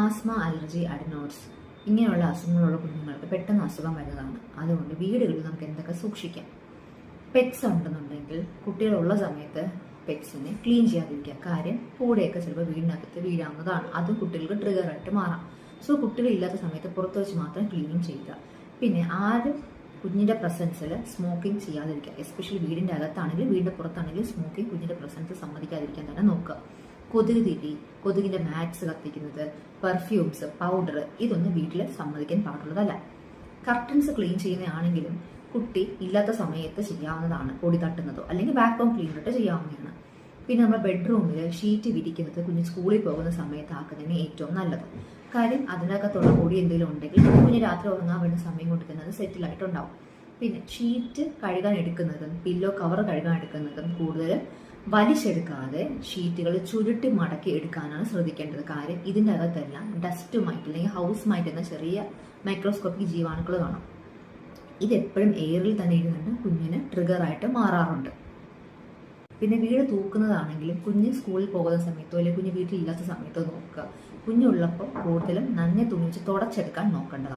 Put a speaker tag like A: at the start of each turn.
A: Asthma, allergy, adenoids ഇങ്ങനെയുള്ള അസുഖങ്ങളുള്ള കുഞ്ഞുങ്ങൾക്ക് പെട്ടെന്ന് അസുഖം വരുന്നതാണ്. അതുകൊണ്ട് വീടുകളിൽ നമുക്ക് എന്തൊക്കെ സൂക്ഷിക്കാം? പെറ്റ്സ് ഉണ്ടെന്നുണ്ടെങ്കിൽ കുട്ടികളുള്ള സമയത്ത് പെറ്റ്സിനെ ക്ലീൻ ചെയ്യാതിരിക്കുക. കാര്യം കൂടെയൊക്കെ ചിലപ്പോൾ വീടിനകത്ത് വീഴാവുന്നതാണ്. അതും കുട്ടികൾക്ക് ട്രിഗറായിട്ട് മാറാം. സോ കുട്ടികളില്ലാത്ത സമയത്ത് പുറത്ത് വെച്ച് മാത്രം ക്ലീനിങ് ചെയ്യുക. പിന്നെ ആരും കുഞ്ഞിൻ്റെ പ്രസൻസിൽ സ്മോക്കിംഗ് ചെയ്യാതിരിക്കുക. എസ്പെഷ്യലി വീടിൻ്റെ അകത്താണെങ്കിലും വീടിൻ്റെ പുറത്താണെങ്കിലും സ്മോക്കിംഗ് കുഞ്ഞിൻ്റെ പ്രസൻസ് സമ്മതിക്കാതിരിക്കാൻ തന്നെ നോക്കുക. കൊതുക് തിരി, കൊതുകിൻ്റെ മാറ്റ്സ് കത്തിക്കുന്നത്, പെർഫ്യൂംസ്, പൗഡർ ഇതൊന്നും വീട്ടിൽ സമ്മതിക്കാൻ പാടുള്ളതല്ല. കർട്ടൻസ് ക്ലീൻ ചെയ്യുന്നതാണെങ്കിലും കുട്ടി ഇല്ലാത്ത സമയത്ത് ചെയ്യാവുന്നതാണ്. പൊടി തട്ടുന്നതോ അല്ലെങ്കിൽ വാക്വം ക്ലീനറിട്ട് ചെയ്യാവുന്നതാണ്. പിന്നെ നമ്മൾ ബെഡ്റൂമിൽ ഷീറ്റ് വിരിക്കുന്നത് കുഞ്ഞ് സ്കൂളിൽ പോകുന്ന സമയത്ത് ആക്കുന്നതിന് ഏറ്റവും നല്ലത്. കാര്യം അതിനകത്തുള്ള പൊടി എന്തെങ്കിലും ഉണ്ടെങ്കിൽ കുഞ്ഞ് രാത്രി ഉറങ്ങാൻ വേണ്ട സമയം കൊണ്ട് തന്നെ അത് സെറ്റിലായിട്ടുണ്ടാവും. പിന്നെ ഷീറ്റ് കഴുകാൻ എടുക്കുന്നതും പില്ലോ കവർ കഴുകാൻ എടുക്കുന്നതും കൂടുതൽ വലിച്ചെടുക്കാതെ ഷീറ്റുകൾ ചുരുട്ടി മടക്കി എടുക്കാനാണ് ശ്രദ്ധിക്കേണ്ടത്. കാര്യം ഇതിൻ്റെ അകത്തെല്ലാം ഡസ്റ്റുമായിട്ട് അല്ലെങ്കിൽ ഹൗസ് മൈറ്റ് എന്ന ചെറിയ മൈക്രോസ്കോപ്പിക് ജീവാണുക്കൾ കാണാം. ഇതെപ്പോഴും എയറിൽ തന്നെ ഇരുന്നിട്ട് കുഞ്ഞിന് ട്രിഗറായിട്ട് മാറാറുണ്ട്. പിന്നെ വീട് തൂക്കുന്നതാണെങ്കിലും കുഞ്ഞ് സ്കൂളിൽ പോകുന്ന സമയത്തോ അല്ലെങ്കിൽ കുഞ്ഞ് വീട്ടിലില്ലാത്ത സമയത്തോ നോക്കുക. കുഞ്ഞുള്ളപ്പോൾ കൂടുതലും നന്നെ തുണി വെച്ച് തുടച്ചെടുക്കാൻ നോക്കേണ്ടതാണ്.